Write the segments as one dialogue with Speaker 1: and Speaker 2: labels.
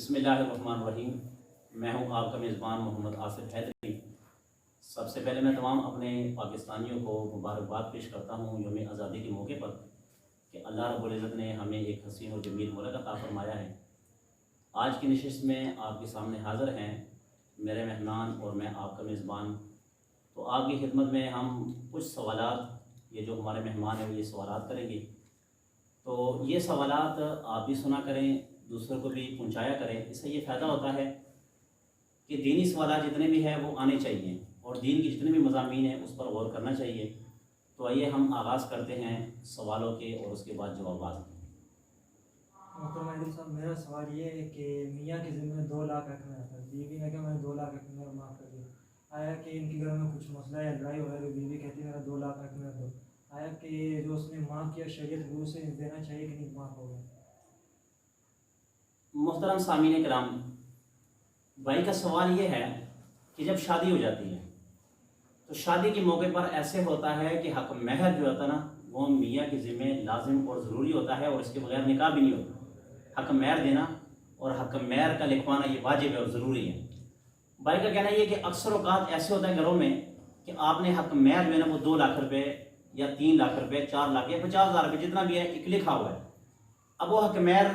Speaker 1: بسم اللہ الرحمن الرحیم۔ میں ہوں آپ کا میزبان محمد آصف حیدری۔ سب سے پہلے میں تمام اپنے پاکستانیوں کو مبارکباد پیش کرتا ہوں یوم آزادی کے موقع پر کہ اللہ رب العزت نے ہمیں ایک حسین اور جمیل ملک عطا فرمایا ہے۔ آج کی نشست میں آپ کے سامنے حاضر ہیں میرے مہمان اور میں آپ کا میزبان۔ تو آپ کی خدمت میں ہم کچھ سوالات، یہ جو ہمارے مہمان ہیں وہ یہ سوالات کریں گے، تو یہ سوالات آپ بھی سنا کریں، دوسروں کو بھی پہنچایا کریں۔ اس سے یہ فائدہ ہوتا ہے کہ دینی سوالات جتنے بھی ہیں وہ آنے چاہیے اور دین کی جتنے بھی مضامین ہیں اس پر غور کرنا چاہیے۔ تو آئیے ہم آغاز کرتے ہیں سوالوں کے اور اس کے بعد جوابات۔
Speaker 2: محترم عادل صاحب، میرا سوال یہ ہے کہ میاں کے ذمہ 2 لاکھ حق میں آتا ہے، بیوی نے کہا میں 2 لاکھ حق میں معاف کر دیا۔ آیا کہ ان کے گھر میں کچھ مسئلہ یا لڑائی ہو رہا ہے، بیوی کہتی ہے میرا 2 لاکھ حق میں دو، آیا کہ جو اس نے معاف کیا شریعت گرو سے دینا چاہیے کہ نہیں معاف ہو گیا؟
Speaker 1: محترم سامعین کرام، بھائی کا سوال یہ ہے کہ جب شادی ہو جاتی ہے تو شادی کے موقع پر ایسے ہوتا ہے کہ حق مہر جو ہوتا ہے نا وہ میاں کے ذمہ لازم اور ضروری ہوتا ہے اور اس کے بغیر نکاح بھی نہیں ہوتا۔ حق مہر دینا اور حق مہر کا لکھوانا یہ واجب ہے اور ضروری ہے۔ بھائی کا کہنا یہ کہ اکثر اوقات ایسے ہوتا ہے گھروں میں کہ آپ نے حق مہر جو ہے نا وہ 2 لاکھ روپے یا 3 لاکھ روپے، 4 لاکھ یا 50,000 روپے جتنا بھی ہے ایک لکھا ہوا ہے۔ اب وہ حق مہر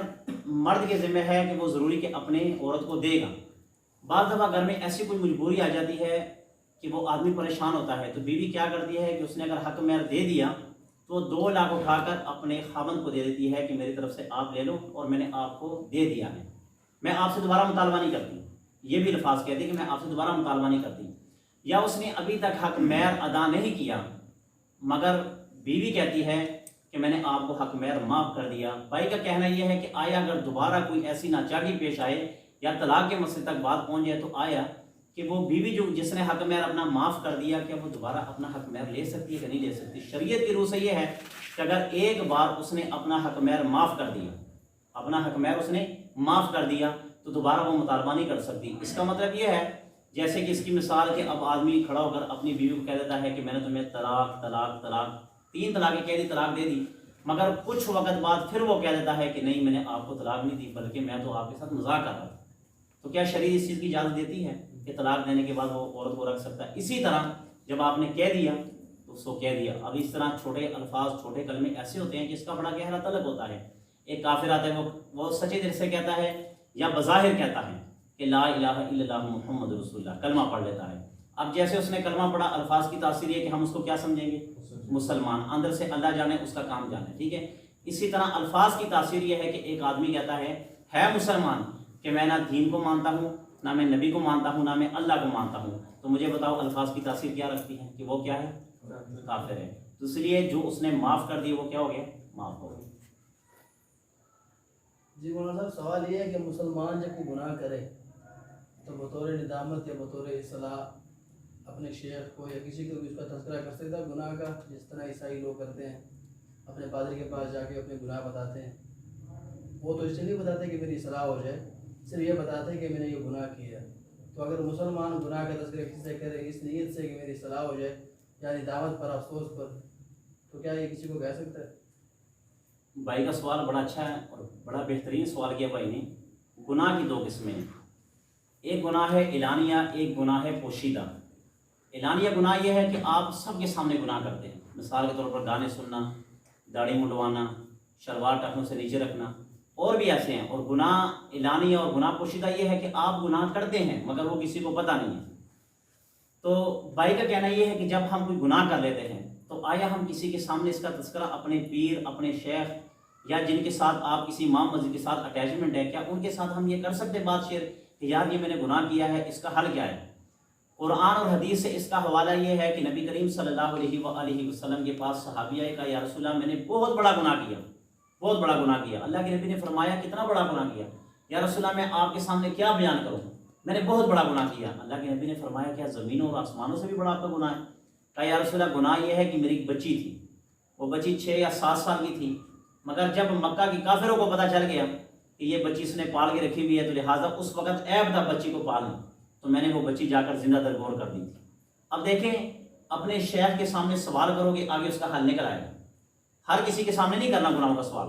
Speaker 1: مرد کے ذمہ ہے کہ وہ ضروری کہ اپنے عورت کو دے گا۔ بعض دفعہ گھر میں ایسی کوئی مجبوری آ جاتی ہے کہ وہ آدمی پریشان ہوتا ہے، تو بیوی کیا کرتی ہے کہ اس نے اگر حق مہر دے دیا تو 2 لاکھ اٹھا کر اپنے خاوند کو دے دیتی ہے کہ میری طرف سے آپ لے لو اور میں نے آپ کو دے دیا ہے، میں آپ سے دوبارہ مطالبہ نہیں کرتی۔ یہ بھی الفاظ کہتے ہیں کہ میں آپ سے دوبارہ مطالبہ نہیں کرتی۔ یا اس نے ابھی تک حق مہر ادا نہیں کیا مگر بیوی کہتی ہے کہ میں نے آپ کو حق مہر معاف کر دیا۔ بھائی کا کہنا یہ ہے کہ آیا اگر دوبارہ کوئی ایسی ناچاگی پیش آئے یا طلاق کے مسئلے تک بات پہنچ جائے تو آیا کہ وہ بیوی جو جس نے حق مہر اپنا معاف کر دیا کیا وہ دوبارہ اپنا حق مہر لے سکتی ہے کہ نہیں لے سکتی؟ شریعت کی روح سے یہ ہے کہ اگر ایک بار اس نے اپنا حق مہر معاف کر دیا، اپنا حق مہر اس نے معاف کر دیا تو دوبارہ وہ مطالبہ نہیں کر سکتی۔ اس کا مطلب یہ ہے جیسے کہ اس کی مثال کہ اب آدمی کھڑا ہو کر اپنی بیوی کو کہہ دیتا ہے کہ میں نے تمہیں طلاق طلاق طلاق 3 طلاقیں کہہ دی، طلاق دے دی، مگر کچھ وقت بعد پھر وہ کہہ دیتا ہے کہ نہیں میں نے آپ کو طلاق نہیں دی بلکہ میں تو آپ کے ساتھ مذاق کر رہا تھا، تو کیا شریعت اس چیز کی اجازت دیتی ہے کہ طلاق دینے کے بعد وہ عورت کو رکھ سکتا ہے؟ اسی طرح جب آپ نے کہہ دیا تو اس کو کہہ دیا۔ اب اس طرح چھوٹے الفاظ، چھوٹے کلمے ایسے ہوتے ہیں جس کا بڑا گہرا طلب ہوتا ہے۔ ایک کافر آتا ہے وہ سچے دل سے کہتا ہے یا بظاہر کہتا ہے کہ لا الہ الا اللہ محمد رسول اللہ، کلمہ پڑھ لیتا ہے۔ اب جیسے اس نے کلمہ پڑھا، الفاظ کی تاثیر یہ کہ ہم اس کو کیا سمجھیں گے؟ مسلمان۔ اندر سے اللہ جانے اس کا کام جانے، ٹھیک ہے۔ اسی طرح الفاظ کی تاثیر یہ ہے کہ ایک آدمی کہتا ہے مسلمان کہ میں نہ دین کو مانتا ہوں، نہ میں نبی کو مانتا ہوں، نہ میں اللہ کو مانتا ہوں، تو مجھے بتاؤ الفاظ کی تاثیر کیا رکھتی ہے کہ وہ کیا ہے؟ کافر ہے۔ تو اس لیے جو اس نے معاف کر دی وہ کیا ہو گیا؟ معاف ہو گیا۔
Speaker 3: جی مولانا صاحب، سوال یہ ہے کہ مسلمان جب کوئی گناہ کرے تو بطور ندامت یا بطور اصلاح اپنے شیخ کو یا کسی کو بھی اس کا تذکرہ کر سکتا ہے گناہ کا، جس طرح عیسائی لوگ کرتے ہیں، اپنے پادری کے پاس جا کے اپنے گناہ بتاتے ہیں؟ وہ تو اس سے نہیں بتاتے کہ میری اصلاح ہو جائے، صرف یہ بتاتے ہیں کہ میں نے یہ گناہ کیا۔ تو اگر مسلمان گناہ کا تذکرہ کسی سے کرے اس نیت سے کہ میری اصلاح ہو جائے یا ندامت پر، افسوس پر، تو کیا یہ کسی کو کہہ سکتا ہے؟
Speaker 1: بھائی کا سوال بڑا اچھا ہے اور بڑا بہترین سوال کیا بھائی نے۔ گناہ کی 2 قسمیں ہیں، ایک گناہ ہے اعلانیہ، ایک گناہ ہے پوشیدہ۔ اعلانیہ گناہ یہ ہے کہ آپ سب کے سامنے گناہ کرتے ہیں، مثال کے طور پر گانے سننا، داڑھی منڈوانا، شلوار ٹخنوں سے نیچے رکھنا، اور بھی ایسے ہیں۔ اور گناہ اعلانیہ اور گناہ پوشیدہ یہ ہے کہ آپ گناہ کرتے ہیں مگر وہ کسی کو پتہ نہیں ہے۔ تو بھائی کا کہنا یہ ہے کہ جب ہم کوئی گناہ کر لیتے ہیں تو آیا ہم کسی کے سامنے اس کا تذکرہ اپنے پیر، اپنے شیخ یا جن کے ساتھ آپ کسی امام مسجد کے ساتھ اٹیچمنٹ ہے، کیا ان کے ساتھ ہم یہ کر سکتے بات شیئر کہ یار یہ میں نے گناہ کیا ہے، اس کا حل کیا ہے؟ قرآن اور حدیث سے اس کا حوالہ یہ ہے کہ نبی کریم صلی اللہ علیہ وآلہ وسلم کے پاس صحابی آئے، کہا یا رسول اللہ میں نے بہت بڑا گناہ کیا، بہت بڑا گناہ کیا۔ اللہ کے نبی نے فرمایا کتنا بڑا گناہ کیا؟ یا رسول اللہ میں آپ کے سامنے کیا بیان کروں، میں نے بہت بڑا گناہ کیا۔ اللہ کے نبی نے فرمایا کیا زمینوں اور آسمانوں سے بھی بڑا آپ کا گناہ ہے؟ کہا یا رسول اللہ گناہ یہ ہے کہ میری ایک بچی تھی، وہ بچی 6 یا 7 سال کی تھی، مگر جب مکہ کی کافروں کو پتہ چل گیا کہ یہ بچی اس نے پال کے رکھی ہوئی ہے تو لہٰذا اس وقت عیب تھا بچی کو پالنا، تو میں نے وہ بچی جا کر زندہ درگور کر دی تھی۔ اب دیکھیں اپنے شیخ کے سامنے سوال کرو گے آگے اس کا حل نکل آئے گا۔ ہر کسی کے سامنے نہیں کرنا گناہوں کا سوال،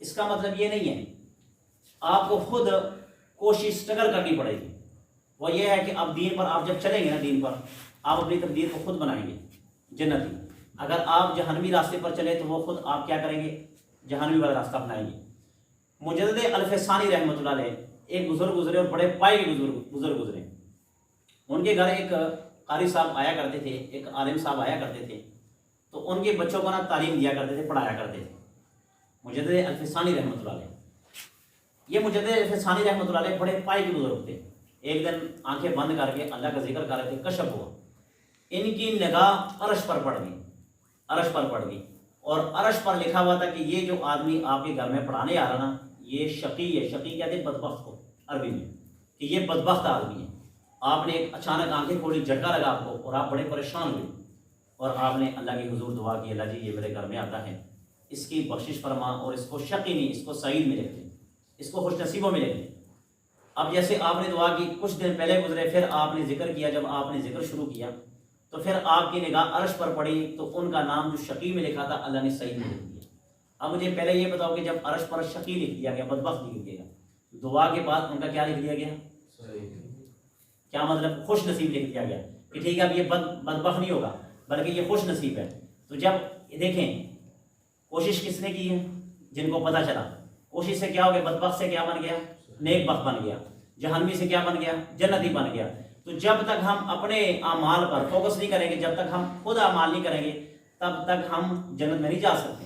Speaker 1: اس کا مطلب یہ نہیں ہے، آپ کو خود کوشش اسٹرگل کرنی پڑے گی. وہ یہ ہے کہ اب دین پر آپ جب چلیں گے نا، دین پر آپ اپنی تقدیر کو خود بنائیں گے جنتی. اگر آپ جہنمی راستے پر چلے تو وہ خود آپ کیا کریں گے؟ جہنمی والا راستہ اپنائیں گے. مجدد الفسانی رحمۃ اللہ علیہ ایک بزرگ گزرے اور بڑے پائے کے بزرگ گزرے. ان کے گھر ایک قاری صاحب آیا کرتے تھے، ایک عالم صاحب آیا کرتے تھے، تو ان کے بچوں کو نا تعلیم دیا کرتے تھے، پڑھایا کرتے تھے. مجدد الفسانی رحمۃ اللہ علیہ، یہ مجدد الفسانی رحمۃ اللہ علیہ بڑے پائے کے بزرگ تھے. ایک دن آنکھیں بند کر کے اللہ کا ذکر کر رہے تھے، کشف ہوا، ان کی نگاہ عرش پر پڑ گئی، عرش پر پڑ گئی، اور عرش پر لکھا ہوا تھا کہ یہ جو آدمی آپ کے گھر میں پڑھانے آ رہا نا، یہ شقی ہے. شقی کہتے ہیں بدبخت کو عربی میں، کہ یہ بدبخت آدمی ہے. آپ نے ایک اچانک آنکھیں کھولی، جھٹکا لگا آپ کو، اور آپ بڑے پریشان ہوئے، اور آپ نے اللہ کے حضور دعا کی، اللہ جی یہ میرے گھر میں آتا ہے، اس کی بخشش فرما، اور اس کو شقی نہیں، اس کو سعید میں لکھ دے، اس کو خوش نصیبوں میں لکھ دے. اب جیسے آپ نے دعا کی، کچھ دن پہلے گزرے، پھر آپ نے ذکر کیا. جب آپ نے ذکر شروع کیا تو پھر آپ کی نگاہ عرش پر پڑی، تو ان کا نام جو شقی میں لکھا تھا اللہ نے سعید میں لکھ دیا. اب مجھے پہلے یہ بتاؤ کہ جب عرش پر شقی لکھ دیا گیا، بدبخت لکھ دیا گیا، دعا کے بعد ان کا کیا لکھ دیا گیا؟ کیا مطلب؟ خوش نصیب لکھ دیا گیا کہ ٹھیک ہے اب یہ بدبخت نہیں ہوگا بلکہ یہ خوش نصیب ہے. تو جب دیکھیں کوشش کس نے کی ہے؟ جن کو پتہ چلا. کوشش سے کیا ہو گیا؟ بدبخت سے کیا بن گیا؟ نیک بخت بن گیا. جہنمی سے کیا بن گیا؟ جنتی بن گیا. تو جب تک ہم اپنے اعمال پر فوکس نہیں کریں گے، جب تک ہم خود اعمال نہیں کریں گے، تب تک ہم جنت میں نہیں جا سکتے.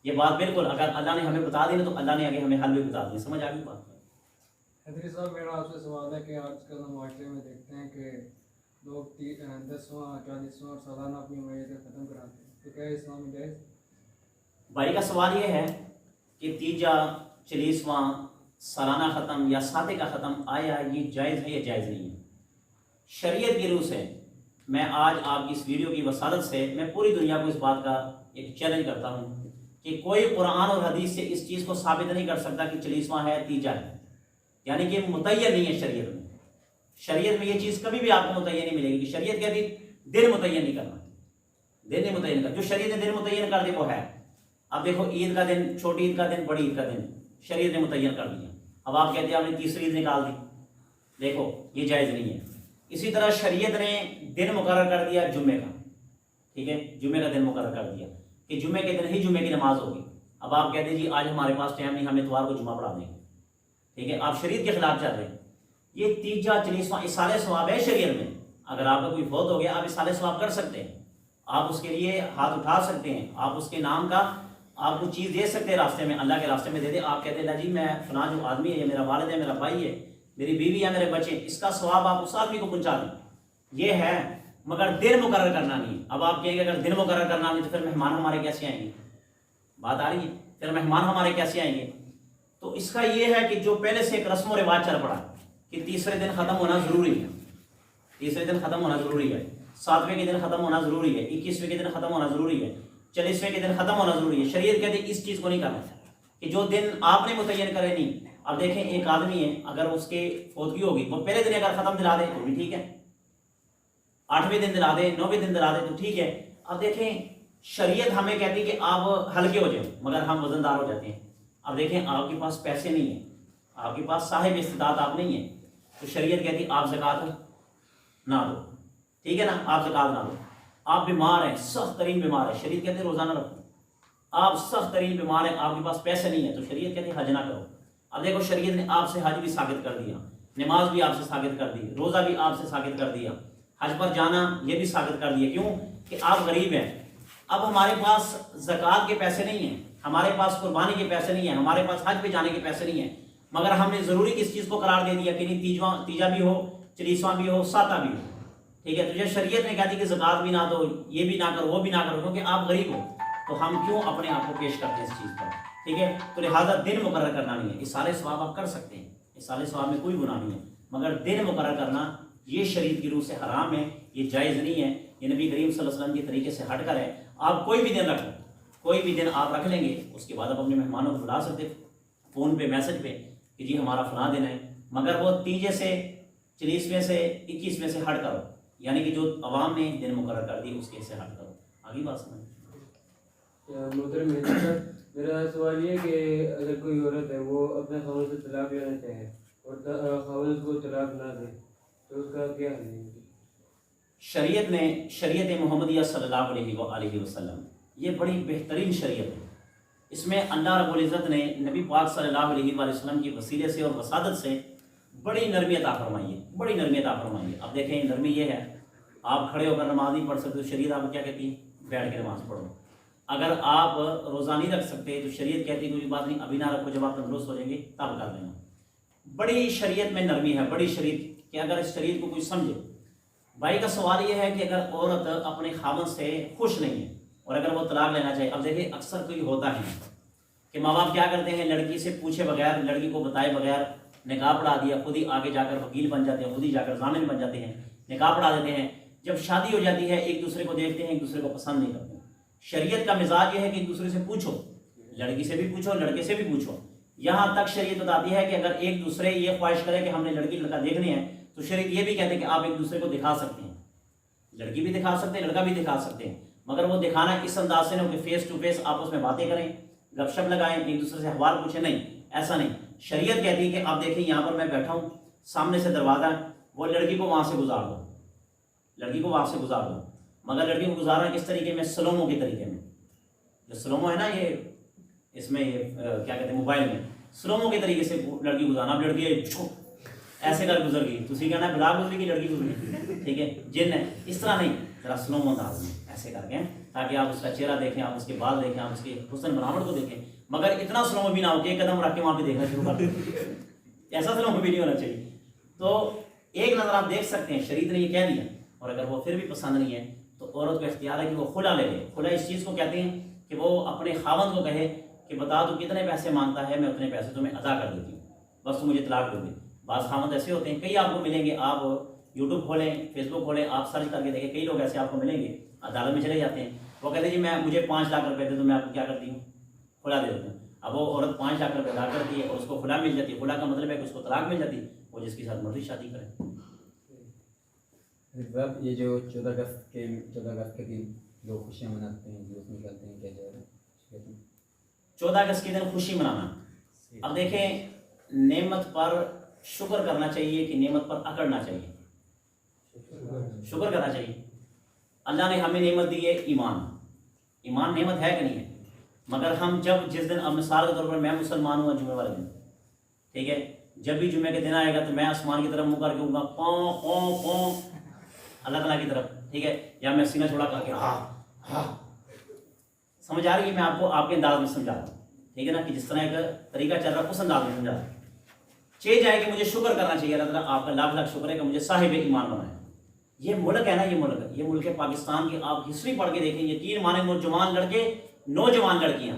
Speaker 1: یہ بات بالکل اگر اللہ نے ہمیں بتا دی نا تو اللہ نے آگے ہمیں حل بھی بتا دی. سمجھ آ گئی بات؟
Speaker 4: حضرت صاحب میرا آپ سے سوال ہے کہ آج کل ہم معاشرے میں دیکھتے ہیں کہ لوگ 10واں 40واں سالانہ اپنی میتیں ختم کراتے ہیں، تو کیا اسلام جائز؟
Speaker 1: بھائی کا سوال یہ ہے کہ 30 40واں سالانہ ختم یا ساتے کا ختم آیا یہ جائز ہے یا جائز نہیں ہے؟ شریعت کی روح سے میں آج آپ کی اس ویڈیو کی وسالت سے میں پوری دنیا کو اس بات کا ایک چیلنج کرتا ہوں کہ کوئی قرآن اور حدیث سے اس چیز کو ثابت نہیں کر سکتا کہ 40واں ہے 30 ہے، یعنی کہ متعین نہیں ہے شریعت میں. شریعت میں یہ چیز کبھی بھی آپ کو متعین نہیں ملے گی کہ شریعت کہتی دن متعین نہیں کرنا، دن نہیں متعین کرنا. جو شریعت نے دن متعین کر دے وہ ہے. اب دیکھو عید کا دن، چھوٹی عید کا دن، بڑی عید کا دن شریعت نے متعین کر دیا. اب آپ کہتے ہیں آپ نے تیسری عید نکال دی، دیکھو یہ جائز نہیں ہے. اسی طرح شریعت نے دن مقرر کر دیا جمعے کا، ٹھیک ہے، جمعے کا دن مقرر کر دیا کہ جمعے کے دن ہی جمعے کی نماز ہوگی. اب آپ کہتے ہیں جی آج ہمارے پاس ٹائم نہیں، ہم اتوار کو جمعہ پڑھا دیں گے، ٹھیک ہے، آپ شریعت کے خلاف چل رہے ہیں. یہ 30 40واں اصالہ ثواب ہے شریعت میں. اگر آپ کا کوئی فوت ہو گیا آپ اصالہ ثواب کر سکتے ہیں، آپ اس کے لیے ہاتھ اٹھا سکتے ہیں، آپ اس کے نام کا آپ کو چیز دے سکتے ہیں راستے میں، اللہ کے راستے میں دے دیں. آپ کہتے ہیں اللہ جی میں فلاں جو آدمی ہے، یہ میرا والد ہے، میرا بھائی ہے، میری بیوی ہے، میرے بچے، اس کا ثواب آپ اس آدمی کو پہنچا دیں. یہ ہے، مگر دن مقرر کرنا نہیں. اب آپ کہیں گے اگر دن مقرر کرنا نہیں تو پھر مہمان ہمارے کیسے آئیں گے؟ بات آ رہی ہے؟ پھر مہمان ہمارے کیسے آئیں گے؟ تو اس کا یہ ہے کہ جو پہلے سے ایک رسم و رواج چل پڑا کہ تیسرے دن ختم ہونا ضروری ہے، تیسرے دن ختم ہونا ضروری ہے، 7ویں کے دن ختم ہونا ضروری ہے، 21ویں کے دن ختم ہونا ضروری ہے، 40ویں کے دن ختم ہونا ضروری ہے. شریعت کہتے ہیں اس چیز کو نہیں کرنا کہ جو دن آپ نے متعین کرے نہیں. اب دیکھیں ایک آدمی ہے، اگر اس کے فوتگی ہوگی وہ پہلے دن اگر ختم دلا دے تو بھی ٹھیک ہے، 8ویں دن دلا دے، 9ویں دن دلا دے تو ٹھیک ہے. اب دیکھیں شریعت ہمیں کہتی ہے کہ آپ ہلکے ہو جائیں مگر ہم وزندار ہو جاتے ہیں. اب دیکھیں آپ کے پاس پیسے نہیں ہیں، آپ کے پاس صاحب استطاعت آپ نہیں ہیں، تو شریعت کہتی آپ زکوٰۃ نہ دو، ٹھیک ہے نا، آپ زکوٰۃ نہ دو. آپ بیمار ہیں، سخت ترین بیمار ہے، شریعت کہتے ہیں روزانہ رکھو. آپ سخت ترین بیمار ہیں، آپ کے پاس پیسے نہیں ہیں، تو شریعت کہتے ہیں حج نہ کرو. اب دیکھو شریعت نے آپ سے حج بھی ثابت کر دیا، نماز بھی آپ سے ثابت کر دی، روزہ بھی آپ سے ثابت کر دیا، حج پر جانا یہ بھی ثابت کر دیا. کیوں؟ کہ آپ غریب ہیں. اب ہمارے پاس زکوٰۃ کے پیسے نہیں ہیں، ہمارے پاس قربانی کے پیسے نہیں ہیں، ہمارے پاس حج پہ جانے کے پیسے نہیں ہیں، مگر ہم نے ضروری کس چیز کو قرار دے دیا کہ نہیں 30واں بھی ہو، 40واں بھی ہو، 7واں بھی ہو، ٹھیک ہے. تو جو شریعت نے کہتی کہ زکوٰۃ بھی نہ دو، یہ بھی نہ کرو، وہ بھی نہ کرو، کیونکہ آپ غریب ہو، تو ہم کیوں اپنے آپ کو پیش کرتے ہیں اس چیز پر، ٹھیک ہے. تو لہٰذا دن مقرر کرنا نہیں ہے. اصالہ ثواب آپ کر سکتے ہیں، اصالہ ثواب میں کوئی گناہ نہیں ہے، مگر دن مقرر کرنا یہ شریعت کی روح سے حرام ہے، یہ جائز نہیں ہے، یہ نبی کریم صلی اللہ علیہ وسلم کے طریقے سے ہٹ کر ہے. آپ کوئی بھی دن رکھ لیں، کوئی بھی دن آپ رکھ لیں گے، اس کے بعد آپ اپنے مہمانوں کو بلا سکتے فون پہ میسج پہ کہ جی ہمارا فلاں دن ہے، مگر وہ 30 سے 40ویں سے 21ویں سے ہٹ کرو، یعنی کہ جو عوام نے دن مقرر کر دی اس کے سے ہٹ کرو. آگے بات سمجھ.
Speaker 5: محترم میرا سوال یہ کہ اگر کوئی عورت ہے وہ اپنے خاوند سے طلاق لینا چاہے اور خاوند کو طلاق نہ دے تو اس کا کیا حل ہے؟
Speaker 1: شریعت محمدیہ صلی اللہ علیہ وآلہ وسلم یہ بڑی بہترین شریعت ہے. اس میں اللہ رب العزت نے نبی پاک صلی اللہ علیہ وآلہ وسلم کی وسیلے سے اور وسادت سے بڑی نرمی عطا فرمائی ہے، بڑی نرمی عطا فرمائی ہے. اب دیکھیں نرمی یہ ہے، آپ کھڑے ہو کر نماز نہیں پڑھ سکتے تو شریعت آپ کو کیا کہتی ہے؟ بیٹھ کے نماز پڑھو. اگر آپ روزہ نہیں رکھ سکتے تو شریعت کہتی ہے کوئی بات نہیں ابھی نہ رکھو، جب آپ تندرست ہو جائیں گے تب کر لینا. بڑی شریعت میں نرمی ہے، بڑی شریعت کہ اگر اس شریعت کو کوئی سمجھے. بھائی کا سوال یہ ہے کہ اگر عورت اپنے خاوند سے خوش نہیں ہے اور اگر وہ طلاق لینا چاہے. اب دیکھیں اکثر کوئی ہوتا ہے کہ ماں باپ کیا کرتے ہیں، لڑکی سے پوچھے بغیر، لڑکی کو بتائے بغیر نکاح پڑھا دیا، خود ہی آگے جا کر وکیل بن جاتے ہیں، خود ہی جا کر ضامن بن جاتے ہیں، نکاح پڑھا دیتے ہیں. جب شادی ہو جاتی ہے ایک دوسرے کو دیکھتے ہیں، ایک دوسرے کو پسند نہیں کرتے. شریعت کا مزاج یہ ہے کہ ایک دوسرے سے پوچھو، لڑکی سے بھی پوچھو، لڑکے سے بھی پوچھو. یہاں تک شریعت بتاتی ہے کہ اگر ایک دوسرے یہ خواہش کرے کہ ہم نے لڑکی لڑکا دیکھنے ہیں تو شریعت یہ بھی کہتے ہیں کہ آپ ایک دوسرے کو دکھا سکتے ہیں، لڑکی بھی دکھا سکتے ہیں، لڑکا بھی دکھا سکتے ہیں. مگر وہ دکھانا اس انداز سے نہ کہ فیس ٹو فیس آپس میں باتیں کریں، گپ شپ لگائیں، ایک دوسرے سے احوال پوچھیں. نہیں، ایسا نہیں. شریعت کہتی ہے کہ آپ دیکھیں یہاں پر میں بیٹھا ہوں، سامنے سے دروازہ ہے، وہ لڑکی کو وہاں سے گزار دو، لڑکی کو وہاں سے گزار دو. مگر لڑکی کو گزارنا کس طریقے میں؟ سلومو کے طریقے میں. جو سلومو ہے نا، یہ اس میں یہ کیا کہتے ہیں موبائل میں سلومو کے طریقے سے لڑکی گزارنا. اب لڑکی ایسے کر گزر گئی، تھی کہنا بلا گزری کی لڑکی گزری، ٹھیک ہے جن ہے. اس طرح نہیں، ذرا سلومو انداز میں ایسے کر کے، تاکہ آپ اس کا چہرہ دیکھیں، آپ اس کے بال دیکھیں، آپ اس کے حسن بناوٹ کو دیکھیں. مگر اتنا سلومو بھی نہ ہو کہ ایک قدم رکھ کے وہاں پہ دیکھنا شروع کر دیں، ایسا سلومو بھی نہیں ہونا چاہیے. تو ایک نظر آپ دیکھ سکتے ہیں، شریعت نے یہ کہہ دیا. اور اگر وہ پھر بھی پسند نہیں ہے تو عورت کو اختیار ہے کہ وہ خلا لے لے. خلا اس چیز کو کہتے ہیں کہ وہ اپنے خاوند کو کہے کہ بتا تو کتنے پیسے مانگتا ہے، میں اتنے پیسے تمہیں ادا کر دیتی ہوں، بس تو مجھے طلاق دے دے. بعض خاوند ایسے ہوتے ہیں، کئی آپ کو ملیں گے، آپ یوٹیوب کھولیں، فیس بک کھولیں، آپ سرچ کر کے دیکھیں، کئی لوگ ایسے آپ کو ملیں گے عدالت میں چلے جاتے ہیں. وہ کہتے ہیں جی مجھے 5 لاکھ روپے دے تو میں آپ کو کیا کرتی ہوں، کھلا دے دیتا ہوں. اب وہ عورت 5 لاکھ روپے ادا کرتی ہے اور اس کو کھلا مل جاتی ہے. کھلا کا مطلب ہے کہ اس کو طلاق مل جاتی ہے، وہ جس کے ساتھ مرضی شادی کرے.
Speaker 6: یہ جو 14 اگست کے دن لوگ خوشیاں مناتے ہیں، جلوس نکالتے ہیں، کیا جا رہا ہے
Speaker 1: 14 اگست کے دن خوشی منانا. اب دیکھیں نعمت پر شکر کرنا چاہیے کہ نعمت پر اکڑنا چاہیے؟ شکر کرنا چاہیے. اللہ نے ہمیں نعمت دی ہے ایمان. ایمان نعمت ہے کہ نہیں ہے؟ مگر ہم جس دن، اب مثال کے طور پر میں مسلمان ہوں جمعے والے دن، ٹھیک ہے، جب بھی جمعے کے دن آئے گا تو میں آسمان کی طرف منہ کر کے ہوں گا پوں پوں پوں اللہ تعالیٰ کی طرف، ٹھیک ہے، یا میں سینہ چھوڑا کر کے ہاں ہاں. سمجھ آ رہی ہے؟ میں آپ کو آپ کے انداز میں سمجھا رہا ہوں، ٹھیک ہے نا، کہ جس طرح ایک طریقہ چل رہا ہے اس انداز میں سمجھا رہا ہوں. چاہیے جائے کہ مجھے شکر کرنا چاہیے. اللہ تعالیٰ آپ کا لاکھ لاکھ شکر ہے کہ مجھے صاحب ایمان بنایا. یہ ملک ہے نا، یہ ملک ہے پاکستان کی. آپ ہسٹری پڑھ کے دیکھیں، یقین مانے نوجوان لڑکے، نوجوان لڑکیاں،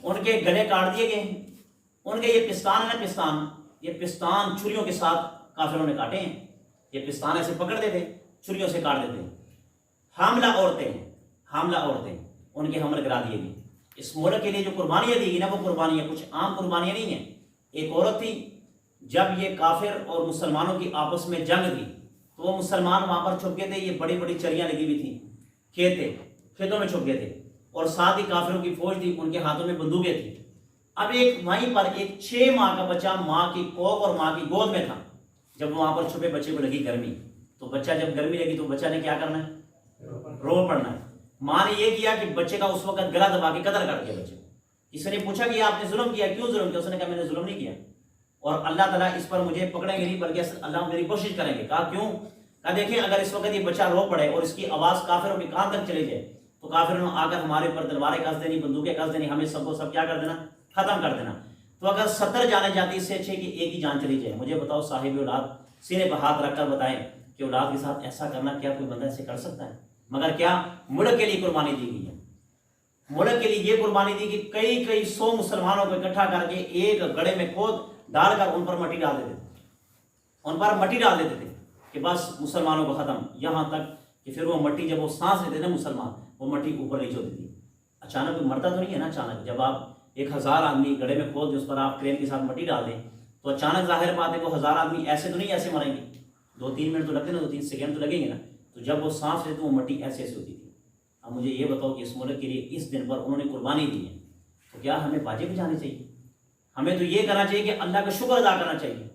Speaker 1: ان کے گلے کاٹ دیے گئے. ان کے یہ پستان ہے نا، پستان، یہ پستان چھریوں کے ساتھ کافروں نے کاٹے ہیں. یہ پستان ایسے پکڑ دیتے، چھریوں سے کاٹ دیتے. حاملہ عورتیں ان کے حمل کرا دیے گئے. اس ملک کے لیے جو قربانیاں دی گئی نا، وہ قربانیاں کچھ عام قربانیاں نہیں ہیں. ایک عورت تھی، جب یہ کافر اور مسلمانوں کی آپس میں جنگ تھی تو وہ مسلمان وہاں پر چھپ گئے تھے. یہ بڑی بڑی چریاں لگی ہوئی تھیں، کھیتوں میں چھپ گئے تھے، اور ساتھ ہی کافروں کی فوج تھی، ان کے ہاتھوں میں بندوقیں تھیں. اب وہیں پر ایک 6 ماہ کا بچہ ماں کی کوکھ اور ماں کی گود میں تھا. جب وہاں پر چھپے بچے کو لگی گرمی، تو بچہ جب گرمی لگی تو بچہ نے کیا کرنا ہے؟ رو پڑنا ہے. ماں نے یہ کیا کہ بچے کا اس وقت گلا دبا کے قتل کر دیا بچے کو. کسی نے پوچھا کہ آپ نے ظلم کیا، کیوں ظلم کیا؟ اس نے کہا میں نے ظلم نہیں کیا، اور اللہ تعالیٰ اس پر مجھے پکڑیں گے نہیں، بلکہ اللہ میری کوشش کریں گے. کہا کیوں؟ کہا دیکھیں اگر اس وقت یہ بچہ رو پڑے اور اس کی آواز کافروں کے کان تک چلے جائے تو کافروں نے آ کر ہمارے اوپر تلواریں کس دینی، بندوقیں کس دینی، ہمیں سب کو سب کیا کر دینا، ختم کر دینا. تو اگر 70 جانیں جاتی، اس سے اچھے کہ ایک ہی جان چلی جائے. مجھے بتاؤ صاحب اولاد سینے پر ہاتھ رکھ کر بتائیں کہ اولاد کے ساتھ ایسا کرنا کیا کوئی بندہ ایسے کر سکتا ہے؟ مگر کیا ملک کے لیے قربانی دی گئی ہے. ملک کے لیے یہ قربانی دی کہ کئی 100 مسلمانوں کو اکٹھا کر کے ایک گڑھے میں کھود ڈال کر ان پر مٹی ڈال دیتے تھے کہ بس مسلمانوں کو ختم. یہاں تک کہ پھر وہ مٹی جب وہ سانس لیتے نا مسلمان، وہ مٹی اوپر نیچے ہوتی تھی. اچانک کوئی مرتا تو نہیں ہے نا. اچانک جب آپ 1000 آدمی گڑھے میں کھود دیں، اس پر آپ کرین کے ساتھ مٹی ڈال دیں تو اچانک ظاہر بات ہے کہ 1000 آدمی ایسے تو نہیں ایسے مریں گے. 2-3 منٹ تو لگتے نا، 2-3 سیکنڈ تو لگیں گے نا. تو جب وہ سانس لیتے وہ مٹی ایسے ہوتی تھی. اب مجھے یہ بتاؤ کہ اس ملک کے لیے اس دن پر انہوں نے قربانی دی ہے، تو تو کیا ہمیں واجب جانے چاہیے؟ ہمیں تو یہ کرنا چاہیے کہ اللہ کا شکر ادا کرنا چاہیے.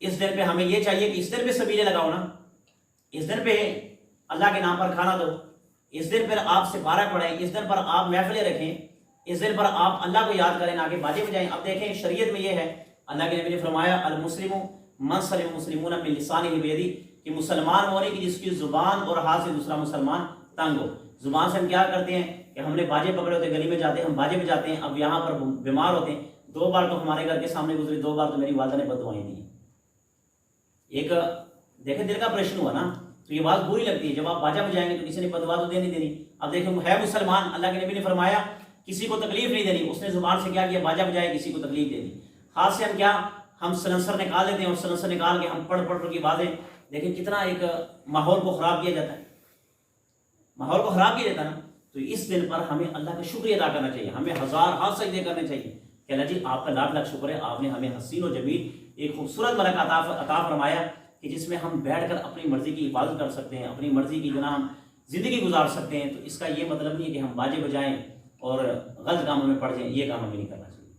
Speaker 1: اس دن پہ ہمیں یہ چاہیے کہ اس دن پہ سبیلے لگاؤ نا, اس دن پہ اللہ کے نام پر کھانا دو, اس دن پر آپ سپارہ پڑھیں, اس دن پر آپ محفلیں رکھیں, اس دن پر آپ اللہ کو یاد کریں, آگے واجب جائیں. اب دیکھیں شریعت میں یہ ہے, اللہ کے نبی نے فرمایا المسلم من سلم المسلمون من لسانہ بیدی, کہ مسلمان ہونے کی جس کی زبان اور ہاتھ سے دوسرا مسلمان تنگ ہو. زبان سے ہم کیا کرتے ہیں کہ ہم نے باجے پکڑے ہوتے, گلی میں جاتے ہیں, ہم باجے میں جاتے ہیں. اب یہاں پر بیمار ہوتے ہیں, 2 بار تو ہمارے گھر کے سامنے گزری, 2 بار تو میری والدہ نے بددعائیں دی. ایک دیکھیں دل کا پریشن ہوا نا, تو یہ بات بری لگتی ہے. جب آپ باجا میں جائیں گے تو کسی نے بددعا تو دینی دینی. اب دیکھیں ہے مسلمان, اللہ کے نبی نے فرمایا کسی کو تکلیف نہیں دینی, اس نے زبان سے کیا کیا, باجا بجائے کسی کو تکلیف دے دی. ہاتھ سے ہم کیا, ہم سلنسر نکال لیتے ہیں, اور سلنسر نکال کے ہم پڑھ کی باتیں. دیکھیں کتنا ایک ماحول کو خراب کیا جاتا ہے, ماحول کو خراب کیا جاتا ہے نا. تو اس دن پر ہمیں اللہ کا شکریہ ادا کرنا چاہیے, ہمیں 1000 ہاتھ سجدے کرنے چاہیے کہ اللہ جی آپ کا لاکھ لاکھ شکر ہے, آپ نے ہمیں حسین و جمیل ایک خوبصورت ملک عطا فرمایا کہ جس میں ہم بیٹھ کر اپنی مرضی کی عبادت کر سکتے ہیں, اپنی مرضی کی جناب ہم زندگی گزار سکتے ہیں. تو اس کا یہ مطلب نہیں ہے کہ ہم باجے بجائیں اور غلط کاموں میں پڑ جائیں, یہ کام ہمیں نہیں کرنا چاہیے.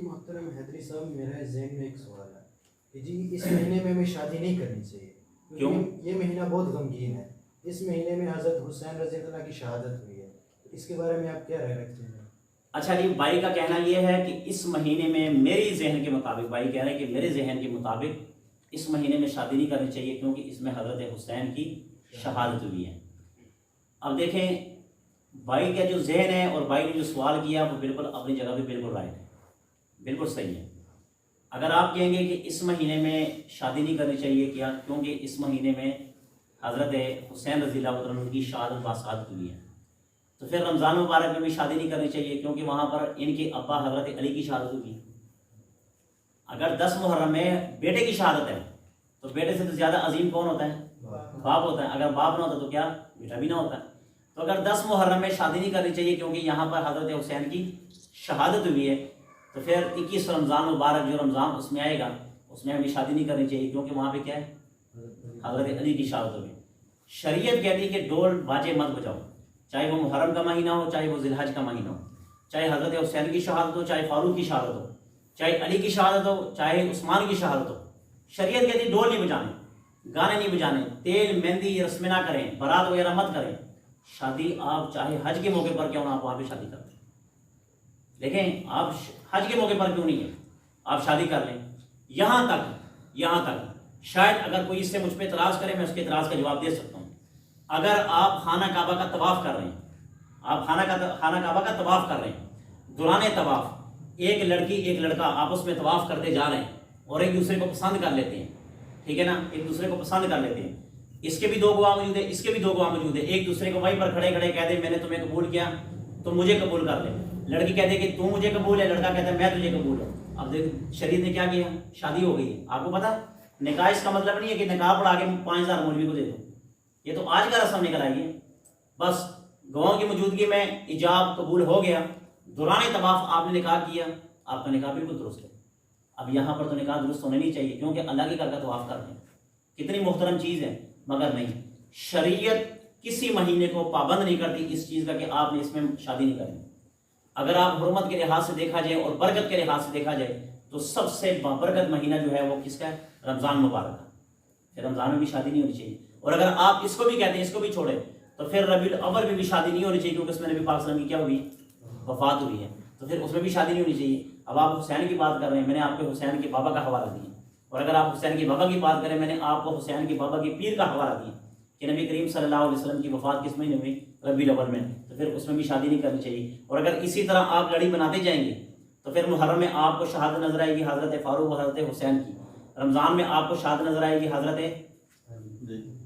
Speaker 7: محترم حیدری صاحب, میرے ذہن میں ایک سوال ہے کہ جی اس مہینے میں ہمیں شادی نہیں کرنی چاہیے,
Speaker 1: کیوں؟
Speaker 7: یہ مہینہ بہت غمگین ہے. اس مہینے میں حضرت حسین رضی اللہ کی شہادت ہوئی ہے, اس کے بارے میں آپ کیا رائے رکھتے ہیں؟
Speaker 1: اچھا جی, بھائی کا کہنا یہ ہے کہ اس مہینے میں میری ذہن کے مطابق, بھائی کہہ رہے ہیں کہ میرے ذہن کے مطابق اس مہینے میں شادی نہیں کرنی چاہیے کیونکہ اس میں حضرت حسین کی شہادت ہوئی ہے. اب دیکھیں بھائی کا جو ذہن ہے اور بھائی نے جو سوال کیا وہ بالکل اپنی جگہ پہ بالکل رائٹ ہے, بالکل صحیح ہے. اگر آپ کہیں گے کہ اس مہینے میں شادی نہیں کرنی چاہیے کیا کیونکہ اس مہینے میں حضرت حسین رضی اللہ عنہ کی شہادت باسعادت ہوئی ہے, تو پھر رمضان مبارک میں بھی شادی نہیں کرنی چاہیے کیونکہ وہاں پر ان کے ابا حضرت علی کی شہادت ہوئی. اگر 10 محرم میں بیٹے کی شہادت ہے تو بیٹے سے تو زیادہ عظیم کون ہوتا ہے؟ باپ ہوتا ہے. اگر باپ نہ ہوتا تو کیا بیٹا بھی نہ ہوتا ہے. تو اگر 10 محرم میں شادی نہیں کرنی چاہیے کیونکہ یہاں پر حضرت حسین کی شہادت ہوئی ہے, تو پھر 21 رمضان مبارک جو رمضان اس میں آئے گا اس میں ہمیں شادی نہیں کرنی چاہیے کیونکہ وہاں پہ کیا ہے, حضرت علی کی شہادت ہوئی. شریعت کہتی ہے کہ ڈول باجے مت بجاؤ, چاہے وہ محرم کا مہینہ ہو, چاہے وہ ذی الحج کا مہینہ ہو, چاہے حضرت حسین کی شہادت ہو, چاہے فاروق کی شہادت ہو, چاہے علی کی شہادت ہو, چاہے عثمان کی شہادت ہو. شریعت کہتی ہے ڈول نہیں بجانے, گانے نہیں بجانے, تیل مہندی رسمیں نہ کریں, بارات وغیرہ مت کریں. شادی آپ چاہے حج کے موقع پر کیوں نہ آپ وہاں پہ شادی کرتے ہیں, لیکن آپ حج کے موقع پر کیوں نہیں ہے, آپ شادی کر لیں. یہاں تک شاید اگر کوئی اس سے مجھ پہ اعتراض کرے میں اس کے اعتراض کا جواب دے سکتا ہوں. اگر آپ خانہ کعبہ کا طواف کر رہے ہیں, آپ خانہ کعبہ کا طواف کر رہے ہیں, دوران طواف ایک لڑکی ایک لڑکا آپس میں طواف کرتے جا رہے ہیں اور ایک دوسرے کو پسند کر لیتے ہیں, ٹھیک ہے نا, ایک دوسرے کو پسند کر لیتے ہیں, اس کے بھی 2 گواہ موجود ہیں, اس کے بھی 2 گواہ موجود ہیں, ایک دوسرے کو وہیں پر کھڑے کھڑے کہہ دے میں نے تمہیں قبول کیا تو مجھے قبول کر لے. لڑکی کہتے کہ تو مجھے قبول ہے, لڑکا کہتا ہے میں تجھے قبول ہوں. اب دیکھ شریعت نے کیا کیا, شادی ہو گئی ہے. آپ کو پتا نکاح اس کا مطلب نہیں ہے کہ نکاح پڑھا کے 5000 مولوی کو دے دو, یہ تو آج کا رسم نکل آئی ہے. بس گواہوں کی موجودگی میں ایجاب قبول ہو گیا, دوران طواف آپ نے نکاح کیا, آپ کا نکاح بالکل درست ہے. اب یہاں پر تو نکاح درست ہونا نہیں چاہیے کیونکہ اللہ کے گھر کا طواف کر رہے ہیں, کتنی محترم چیز ہے, مگر نہیں, شریعت کسی مہینے کو پابند نہیں کرتی اس چیز کا کہ آپ نے اس میں شادی نہیں کرنی. اگر آپ حرمت کے لحاظ سے دیکھا جائے اور برکت کے لحاظ سے دیکھا جائے تو سب سے برکت مہینہ جو ہے وہ کس کا ہے, رمضان مبارک کا. پھر رمضان میں بھی شادی نہیں ہونی چاہیے. اور اگر آپ اس کو بھی کہتے ہیں اس کو بھی چھوڑیں تو پھر ربیع الاول میں بھی شادی نہیں ہونی چاہیے کیونکہ اس میں نبی پاک صلی اللہ علیہ وسلم کی کیا ہوئی, وفات ہوئی ہے, تو پھر اس میں بھی شادی نہیں ہونی چاہیے. اب آپ حسین کی بات کر رہے ہیں, میں نے آپ کو حسین کے بابا کا حوالہ دیا, اور اگر آپ حسین کے بابا کی بات کریں میں نے آپ کو حسین کے بابا کے پیر کا حوالہ دیا کہ نبی کریم صلی اللہ علیہ وسلم کی وفات کس مہینے ہوئی, ربیع الاول میں, تو پھر اس میں بھی شادی نہیں کرنی چاہیے. اور اگر اسی طرح آپ لڑی بناتے جائیں گے تو پھر محرم میں آپ کو شہادت نظر آئے گی حضرت فاروق و حضرت حسین کی, رمضان میں آپ کو شہادت نظر آئے گی حضرت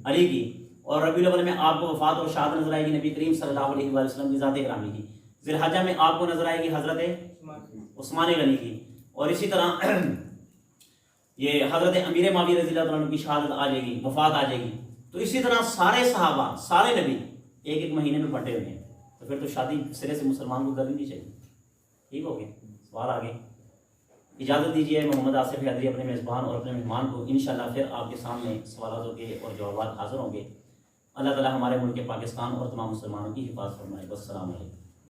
Speaker 1: علی کی, اور ربیع الاول میں آپ کو وفات اور شہادت نظر آئے گی نبی کریم صلی اللہ علیہ وسلم کی ذات گرامی کی, ذی الحجہ میں آپ کو نظر آئے گی حضرت عثمان غنی کی, اور اسی طرح یہ حضرت امیر معاویہ رضی اللہ عنہ کی شہادت آ جائے گی, وفات آ جائے گی. تو اسی طرح سارے صحابہ سارے نبی ایک ایک مہینے میں بٹے ہوئے ہیں, تو پھر تو شادی سرے سے مسلمان کو کرنی نہیں چاہیے. ٹھیک ہو گیا, سوال آگے. اجازت دیجیے محمد آصف حیدری اپنے میزبان اور اپنے مہمان کو انشاءاللہ پھر آپ کے سامنے سوالاتوں کے اور جوابات حاضر ہوں گے. اللہ تعالی ہمارے ملک پاکستان اور تمام مسلمانوں کی حفاظت فرمائے. والسلام علیکم.